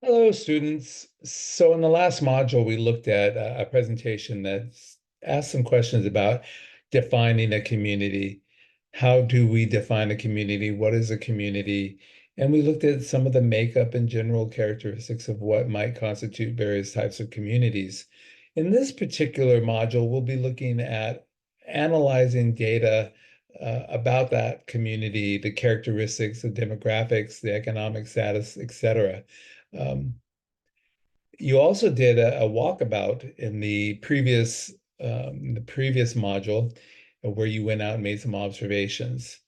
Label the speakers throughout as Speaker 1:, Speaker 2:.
Speaker 1: Hello, students. So in the last module, we looked at a presentation that asked some questions about defining a community. How do we define a community? What is a community? And we looked at some of the makeup and general characteristics of what might constitute various types of communities. In this particular module, we'll be looking at analyzing data about that community, the characteristics, the demographics, the economic status, etc. Um, you also did a walkabout in the previous module where you went out and made some observations.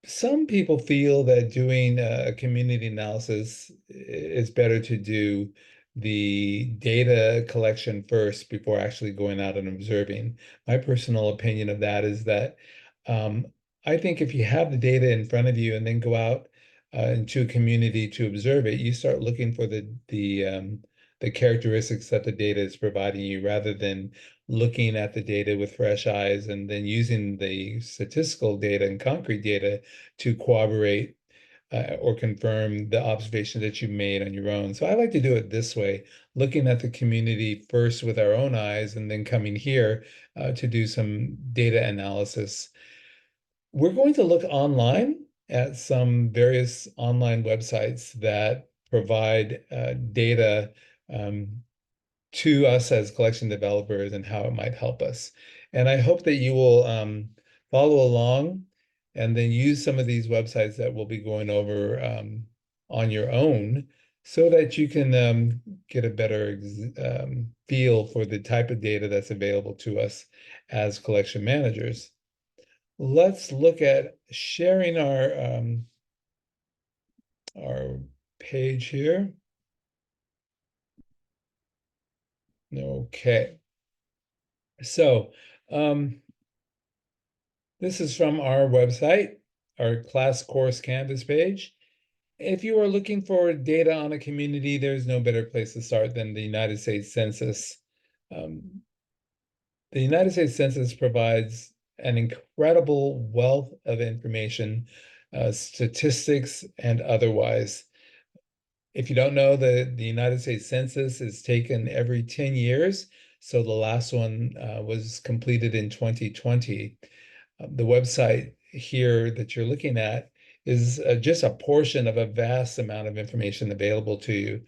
Speaker 1: Some people feel that doing a community analysis is better to do the data collection first before actually going out and observing. My personal opinion of that is that um, I think if you have the data in front of you and then go out into a community to observe it, you start looking for the characteristics that the data is providing you rather than looking at the data with fresh eyes and then using the statistical data and concrete data to corroborate or confirm the observation that you made on your own. So I like to do it this way, looking at the community first with our own eyes and then coming here to do some data analysis. We're going to look online at some various online websites that provide data um, to us as collection developers and how it might help us. And I hope that you will follow along and then use some of these websites that we'll be going over on your own so that you can get a better feel for the type of data that's available to us as collection managers. Let's look at sharing our page here. Okay. So, this is from our website, our class course Canvas page. If you are looking for data on a community, there's no better place to start than the United States Census. Um, the United States Census provides an incredible wealth of information, statistics and otherwise. If you don't know, the United States Census is taken every 10 years. So the last one was completed in 2020. The website here that you're looking at is just a portion of a vast amount of information available to you.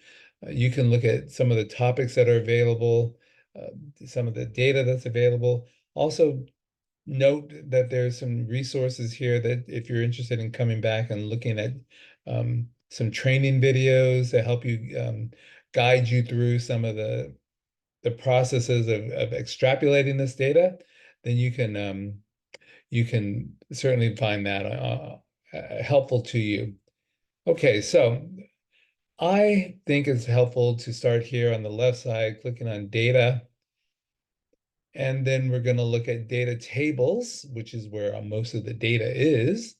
Speaker 1: You can look at some of the topics that are available, uh, some of the data that's available. Also, note that there's some resources here that if you're interested in coming back and looking at some training videos that help you guide you through some of the processes of extrapolating this data, then you can certainly find that helpful to you. Okay, so I think it's helpful to start here on the left side, clicking on data. And then we're going to look at data tables, which is where most of the data is.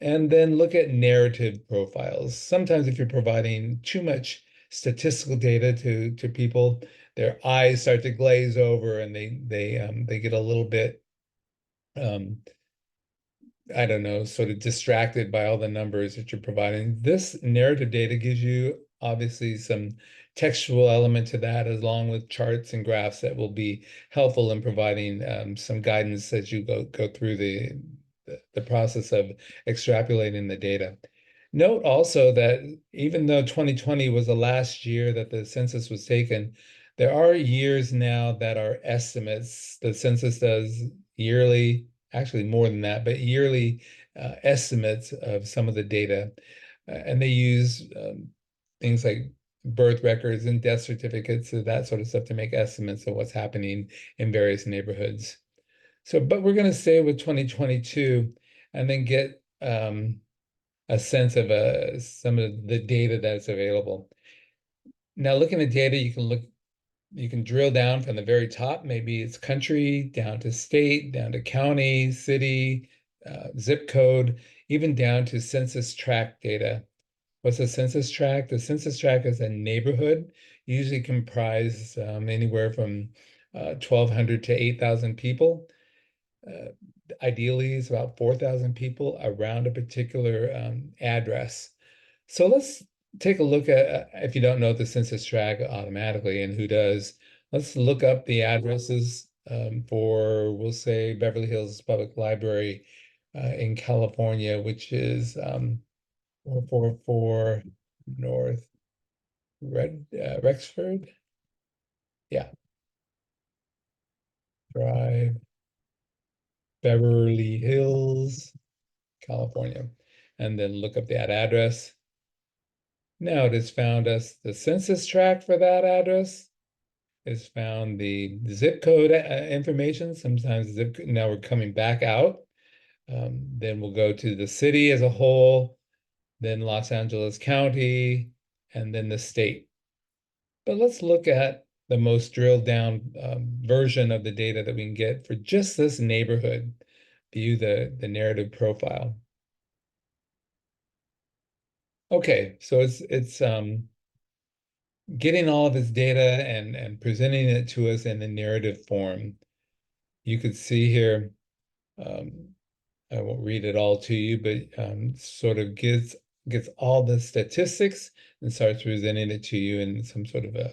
Speaker 1: And then look at narrative profiles. Sometimes if you're providing too much statistical data to people, their eyes start to glaze over and they get a little bit um, I don't know, sort of distracted by all the numbers that you're providing. This narrative data gives you obviously some textual element to that, along with charts and graphs that will be helpful in providing some guidance as you go through the process of extrapolating the data. Note also that even though 2020 was the last year that the census was taken, there are years now that are estimates. The census does yearly, actually more than that, but yearly estimates of some of the data. And they use things like birth records and death certificates and that sort of stuff to make estimates of what's happening in various neighborhoods. So, but we're going to stay with 2022 and then get a sense of some of the data that's available. Now, looking at data, you can drill down from the very top. Maybe it's country, down to state, down to county, city, zip code, even down to census tract data. What's a census tract? The census tract is a neighborhood, usually comprised anywhere from 1,200 to 8,000 people. Uh, Ideally, it's about 4,000 people around a particular address. So let's take a look at, if you don't know the census tract automatically and who does, let's look up the addresses for, we'll say, Beverly Hills Public Library in California, which is 444 North Rexford. Yeah, Drive, Beverly Hills, California. And then look up that address. Now it has found us the census tract for that address. It's found the zip code information. Sometimes now we're coming back out. Then we'll go to the city as a whole, then Los Angeles County, and then the state. But let's look at the most drilled down version of the data that we can get for just this neighborhood. View the narrative profile. Okay, so it's getting all of this data and presenting it to us in the narrative form. You could see here, I won't read it all to you, but sort of gets all the statistics and starts presenting it to you in some sort of a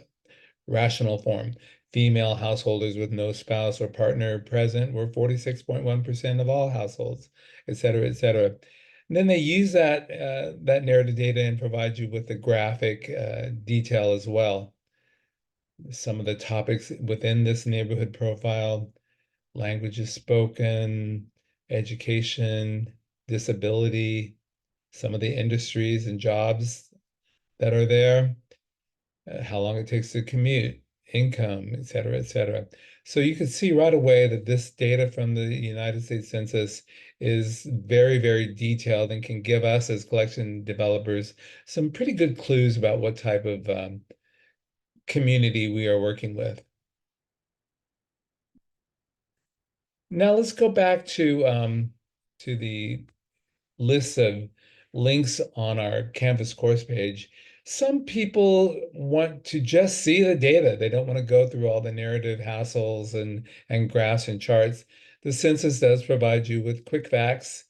Speaker 1: rational form. Female householders with no spouse or partner present were 46.1% of all households, et cetera, et cetera. And then they use that narrative data and provide you with the graphic detail as well. Some of the topics within this neighborhood profile: languages spoken, education, disability, some of the industries and jobs that are there, how long it takes to commute, income, et cetera, et cetera. So you can see right away that this data from the United States Census is very, very detailed and can give us as collection developers some pretty good clues about what type of community we are working with. Now let's go back to the list of links on our Canvas course page. Some people want to just see the data. They don't want to go through all the narrative hassles and graphs and charts. The census does provide you with quick facts.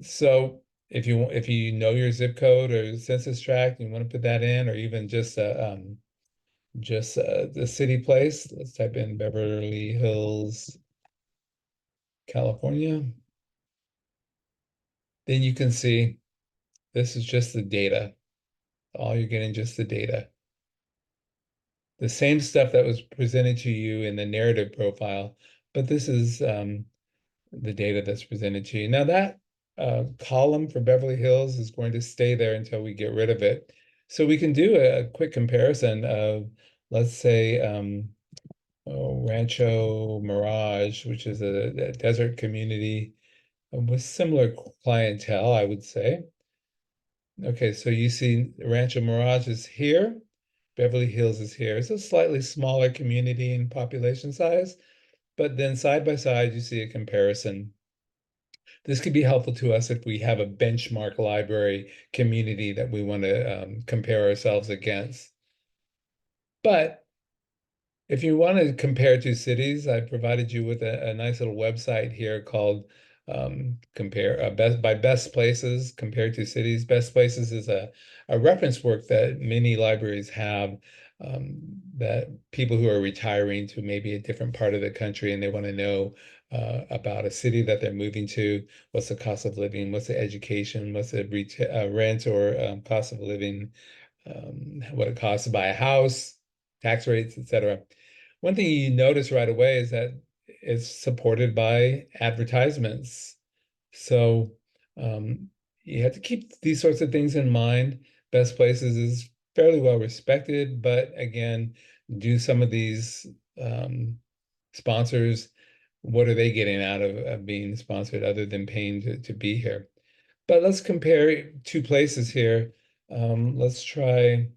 Speaker 1: So if you know your zip code or census tract, you want to put that in, or even just the city place. Let's type in Beverly Hills, California. Then you can see this is just the data. All you're getting just the data. The same stuff that was presented to you in the narrative profile, but this is the data that's presented to you. Now that column for Beverly Hills is going to stay there until we get rid of it. So we can do a quick comparison of, let's say, Rancho Mirage, which is a desert community with similar clientele, I would say. Okay, so you see Rancho Mirage is here. Beverly Hills is here. It's a slightly smaller community in population size, but then side by side, you see a comparison. This could be helpful to us if we have a benchmark library community that we want to compare ourselves against. But if you want to compare two cities, I provided you with a nice little website here called compare best places compared to cities. Best places is a reference work that many libraries have, that people who are retiring to maybe a different part of the country and they want to know about a city that they're moving to. What's the cost of living? What's the education? What's the rent or cost of living? What it costs to buy a house, tax rates, etc. One thing you notice right away is that it's supported by advertisements. So you have to keep these sorts of things in mind. Best Places is fairly well respected, but again, do some of these sponsors, what are they getting out of being sponsored other than paying to be here? But let's compare two places here. Let's try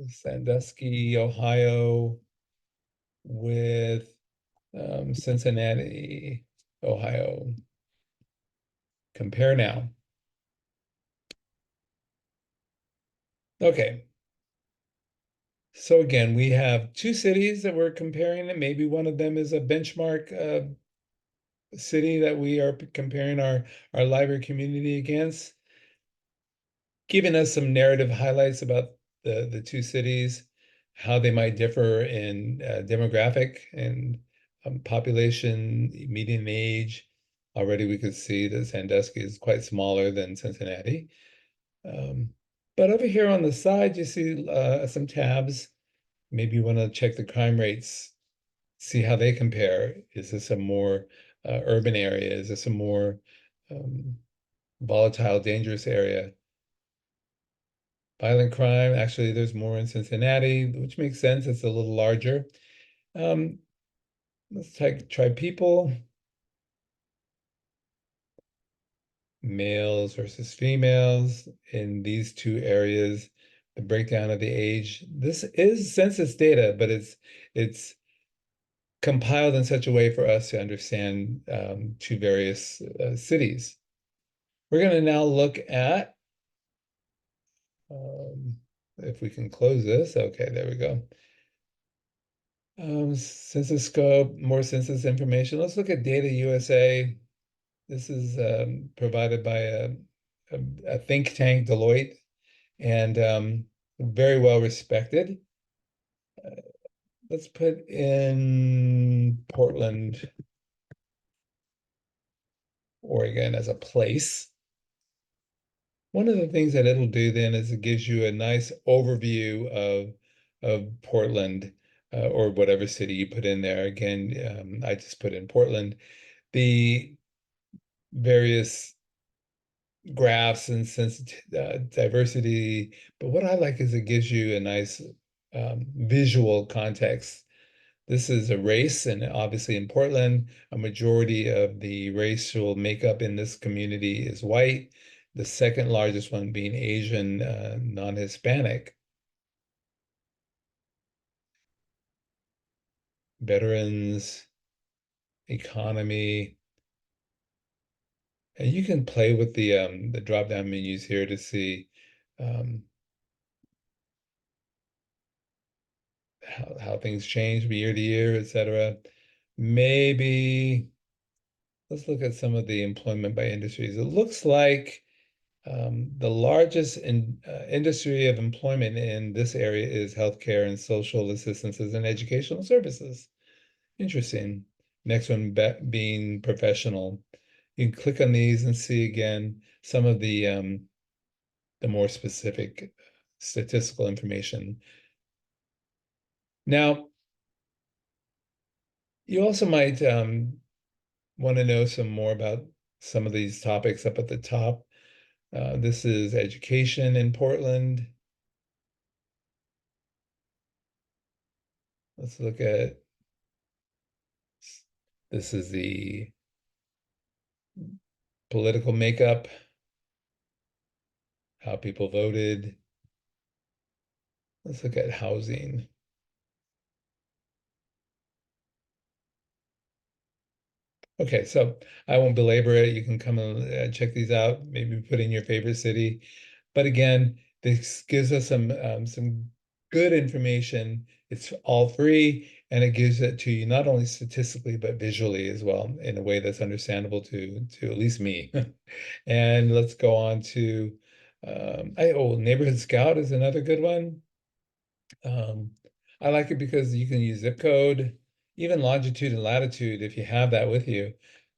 Speaker 1: Sandusky, Ohio with Cincinnati, Ohio. Compare now. Okay. So again, we have two cities that we're comparing, and maybe one of them is a benchmark city that we are comparing our library community against. giving us some narrative highlights about the two cities, how they might differ in demographic and population, median age. Already we could see that Sandusky is quite smaller than Cincinnati. Um, but over here on the side, you see some tabs. Maybe you want to check the crime rates, see how they compare. Is this a more urban area? Is this a more um, volatile, dangerous area? Violent crime, actually, there's more in Cincinnati, which makes sense. It's a little larger. Um, let's try people, males versus females in these two areas, the breakdown of the age. This is census data, but it's compiled in such a way for us to understand two various cities. We're going to now look at, um, if we can close this. Okay, there we go. Census scope, more census information. Let's look at Data USA. This is provided by a think tank, Deloitte, and very well respected. Let's put in Portland, Oregon as a place. One of the things that it'll do then is it gives you a nice overview of Portland or whatever city you put in there. Again, I just put in Portland. The various graphs and diversity, but what I like is it gives you a nice visual context. This is a race, and obviously in Portland, a majority of the racial makeup in this community is white, the second largest one being Asian, non-Hispanic. Veterans, economy, and you can play with the drop-down menus here to see um, how things change from year to year, etc. Maybe let's look at some of the employment by industries. It looks like the largest industry of employment in this area is healthcare and social assistances and educational services. Interesting. Next one being professional. You can click on these and see again some of the more specific statistical information. Now, you also might want to know some more about some of these topics up at the top. This is education in Portland. Let's look at, this is the political makeup, how people voted. Let's look at housing. Okay, so I won't belabor it. You can come and check these out. Maybe put in your favorite city. But again, this gives us some good information. It's all free, and it gives it to you not only statistically but visually as well in a way that's understandable to at least me. And let's go on to Neighborhood Scout is another good one. Um, I like it because you can use zip code, even longitude and latitude if you have that with you.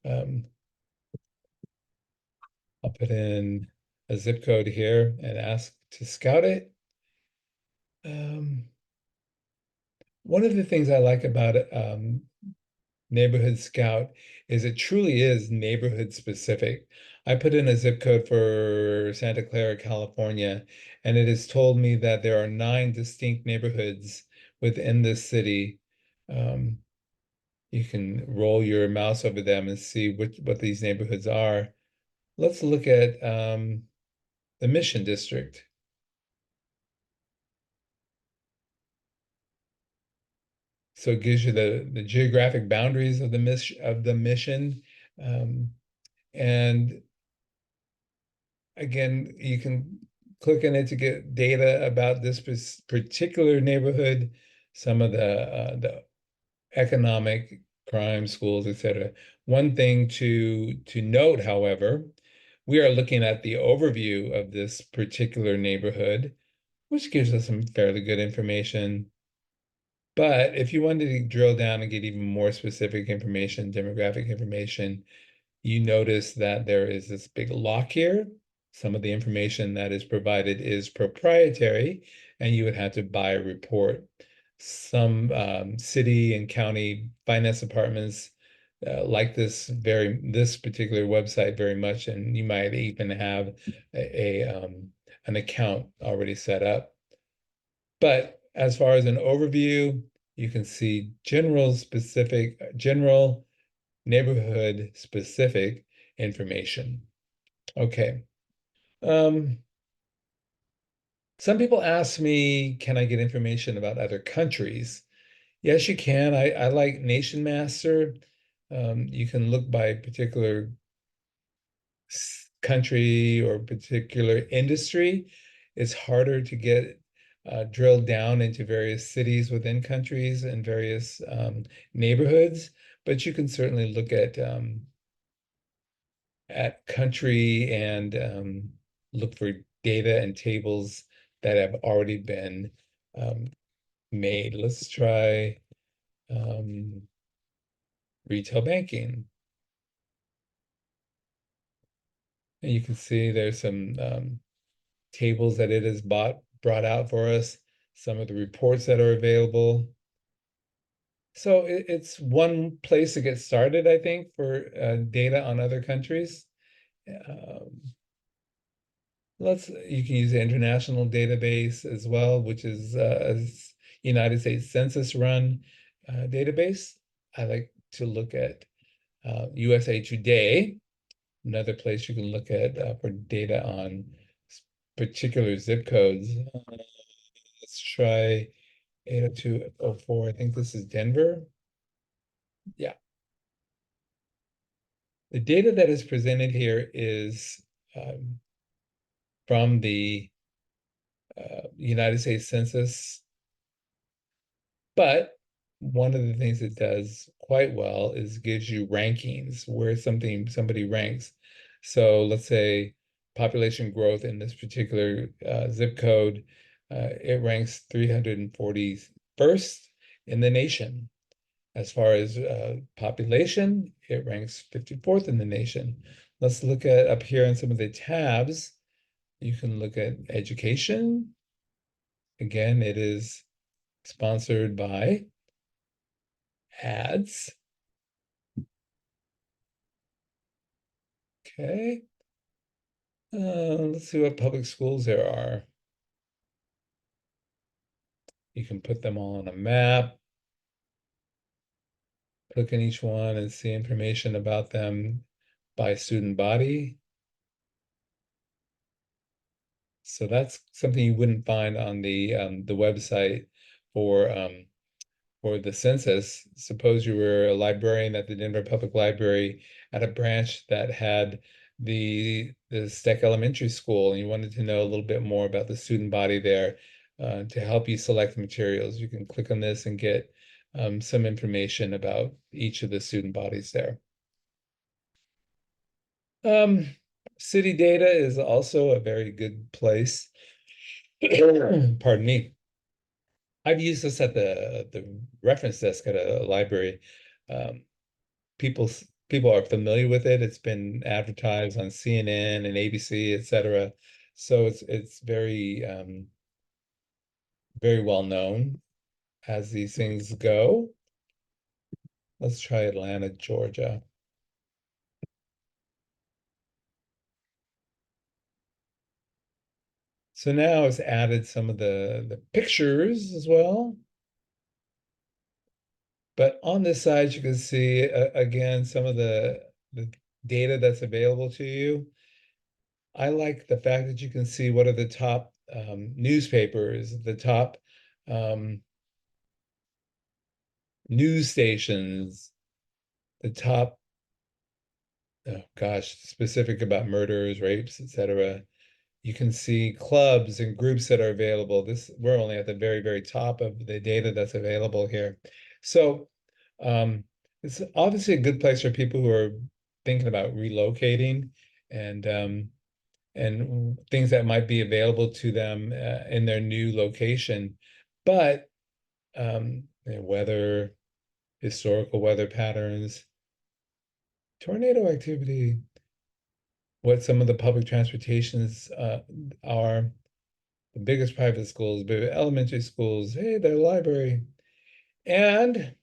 Speaker 1: Um, I'll put in a zip code here and ask to scout it. One of the things I like about Neighborhood Scout is it truly is neighborhood specific. I put in a zip code for Santa Clara, California, and it has told me that there are 9 distinct neighborhoods within this city. Um, you can roll your mouse over them and see what these neighborhoods are. Let's look at the Mission District. So it gives you the geographic boundaries of the mission. Um, and again, you can click on it to get data about this particular neighborhood, some of the economic crime, schools, etc. One thing to note, however, we are looking at the overview of this particular neighborhood, which gives us some fairly good information. But if you wanted to drill down and get even more specific information, demographic information, you notice that there is this big lock here. Some of the information that is provided is proprietary, and you would have to buy a report. Some city and county finance departments like this particular website very much, and you might even have an account already set up. But as far as an overview, you can see general neighborhood specific information. Okay. Some people ask me, can I get information about other countries? Yes, you can. I like Nation Master. You can look by particular country or particular industry. It's harder to get drilled down into various cities within countries and various neighborhoods, but you can certainly look at country and look for data and tables that have already been um, made. Let's try retail banking. And you can see there's some tables that it has brought out for us, some of the reports that are available. So it's one place to get started, I think, for data on other countries. Um, you can use the international database as well, which is a United States Census run database. I like to look at USA Today, another place you can look at for data on particular zip codes. Let's try 80204. I think this is Denver. Yeah. The data that is presented here is from the United States Census, but one of the things it does quite well is gives you rankings where somebody ranks. So let's say population growth in this particular zip code, it ranks 341st in the nation. As far as population, it ranks 54th in the nation. Let's look at up here in some of the tabs. You can look at education. Again, it is sponsored by ads. Okay. Let's see what public schools there are. You can put them all on a map. Click on each one and see information about them by student body. So that's something you wouldn't find on the website for the census. Suppose you were a librarian at the Denver Public Library at a branch that had the Steck Elementary School, and you wanted to know a little bit more about the student body there to help you select materials. You can click on this and get some information about each of the student bodies there. City data is also a very good place. Pardon me. I've used this at the reference desk at a library. Um, people people are familiar with it. It's been advertised on CNN and ABC, etc. So it's very well known as these things go. Let's try Atlanta, Georgia. So now it's added some of the pictures as well. But on this side, you can see again some of the data that's available to you. I like the fact that you can see what are the top newspapers, the top news stations, the top, oh gosh, specific about murders, rapes, etc. You can see clubs and groups that are available. We're only at the very, very top of the data that's available here. So it's obviously a good place for people who are thinking about relocating and things that might be available to them in their new location. But weather, historical weather patterns, tornado activity, what some of the public transportations are, the biggest private schools, big elementary schools, hey, their library. And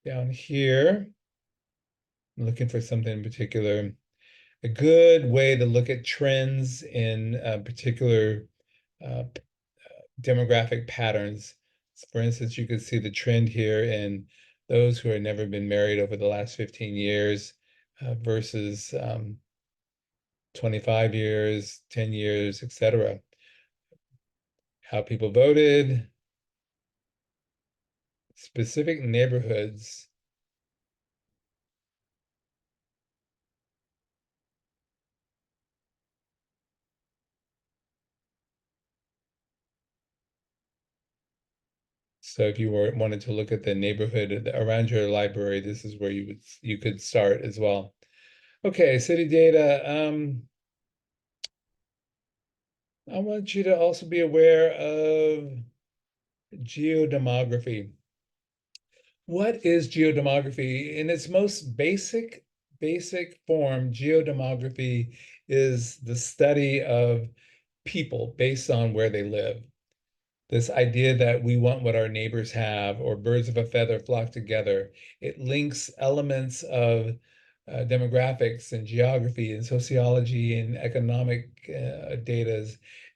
Speaker 1: down here, I'm looking for something in particular. A good way to look at trends in particular uh, demographic patterns. So for instance, you could see the trend here in those who have never been married over the last 15 years versus 25 years, 10 years, etc. How people voted, specific neighborhoods. So if you wanted to look at the neighborhood around your library, this is where you could start as well. Okay, city data. I want you to also be aware of geodemography. What is geodemography? In its most basic form, geodemography is the study of people based on where they live. This idea that we want what our neighbors have, or birds of a feather flock together. It links elements of demographics and geography and sociology and economic data,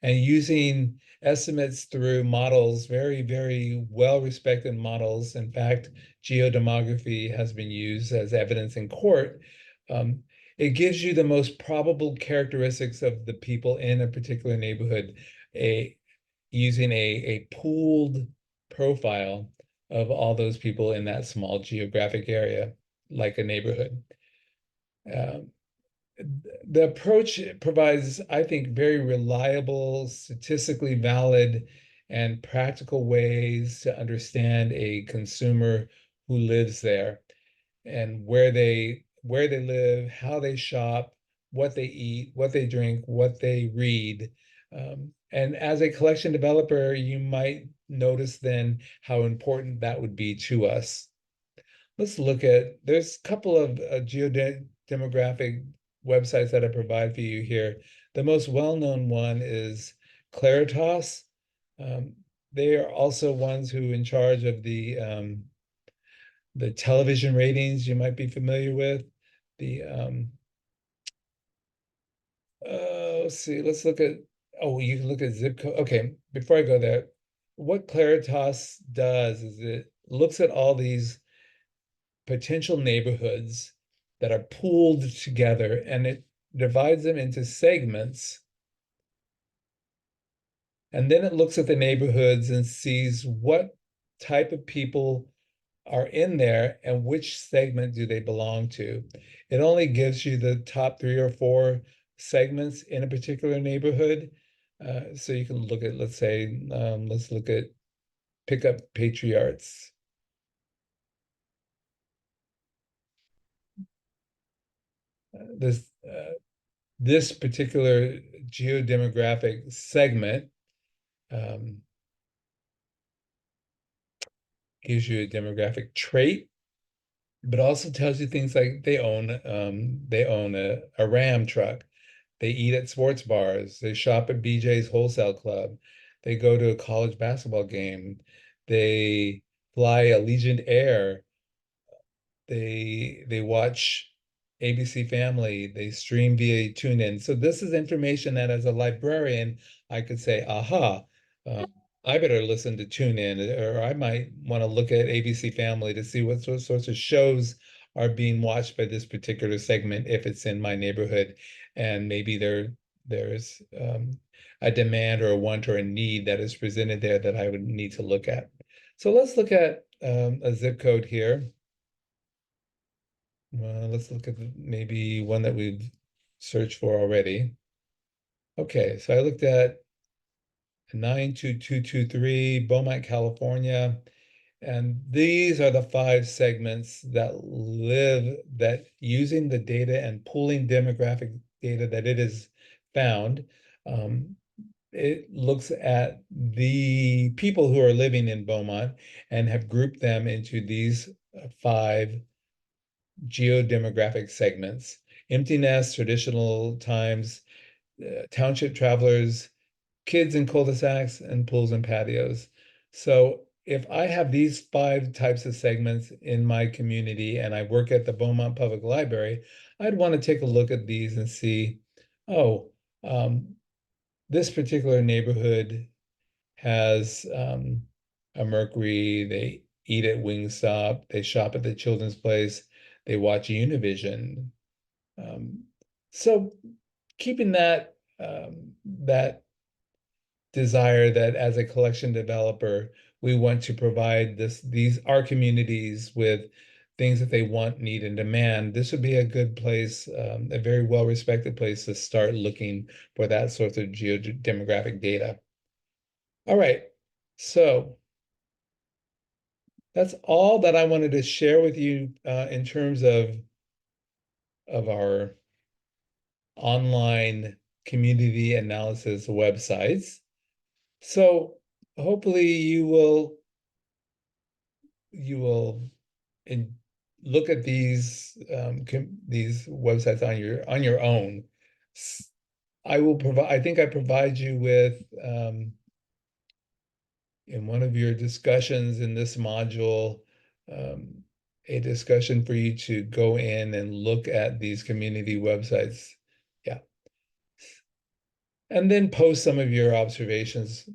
Speaker 1: and using estimates through models, very well-respected models. In fact, geodemography has been used as evidence in court. Um, it gives you the most probable characteristics of the people in a particular neighborhood, using a pooled profile of all those people in that small geographic area, like a neighborhood. Um, the approach provides, I think, very reliable, statistically valid, and practical ways to understand a consumer who lives there and where they live, how they shop, what they eat, what they drink, what they read. And as a collection developer, you might notice then how important that would be to us. Let's look at, there's a couple of geodemographic websites that I provide for you here. The most well-known one is Claritas. Um, they are also ones who in charge of the television ratings you might be familiar with. The let's see, let's look at, oh, you can look at zip code. Okay, before I go there, what Claritas does is it looks at all these potential neighborhoods that are pooled together, and it divides them into segments. And then it looks at the neighborhoods and sees what type of people are in there and which segment do they belong to. It only gives you the top 3 or 4 segments in a particular neighborhood. So you can look at, let's say, let's look at Pickup Patriarchs. This this particular geodemographic segment gives you a demographic trait, but also tells you things like they own a Ram truck, they eat at sports bars, they shop at BJ's Wholesale Club, they go to a college basketball game, they fly Allegiant Air, they watch ABC Family, they stream via TuneIn. So this is information that as a librarian, I could say, aha, uh, I better listen to TuneIn, or I might want to look at ABC Family to see what sorts of shows are being watched by this particular segment if it's in my neighborhood. And maybe there's a demand or a want or a need that is presented there that I would need to look at. So let's look at a zip code here. Let's look at maybe one that we've searched for already. Okay, so I looked at 92223, Beaumont, California. And these are the 5 segments that using the data and pooling demographic data that it has found. It looks at the people who are living in Beaumont and have grouped them into these 5 geodemographic segments: empty nest, traditional times, township travelers, kids in cul-de-sacs, and pools and patios. So if I have these 5 types of segments in my community and I work at the Beaumont Public Library, I'd want to take a look at these and see, oh, this particular neighborhood has a Mercury, they eat at Wingstop, they shop at the Children's Place, they watch Univision. Um, so keeping that desire that as a collection developer, we want to provide these our communities with things that they want, need, and demand. This would be a good place, a very well-respected place to start looking for that sort of geodemographic data. All right, so that's all that I wanted to share with you in terms of our online community analysis websites. So hopefully you will in, look at these websites on your own. I will provide. I think I provide you with in one of your discussions in this module um, a discussion for you to go in and look at these community websites. Yeah, and then post some of your observations.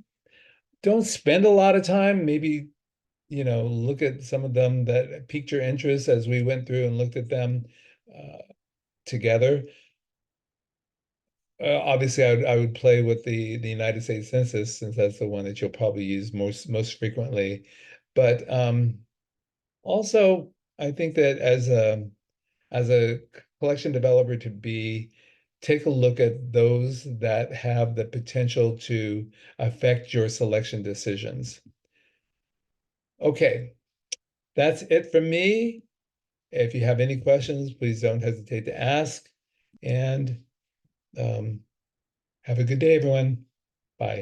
Speaker 1: Don't spend a lot of time. Maybe look at some of them that piqued your interest as we went through and looked at them uh, together. Obviously, I would play with the United States Census since that's the one that you'll probably use most frequently. But also, I think that as a collection developer to be, take a look at those that have the potential to affect your selection decisions. Okay, that's it from me. If you have any questions, please don't hesitate to ask. And have a good day, everyone.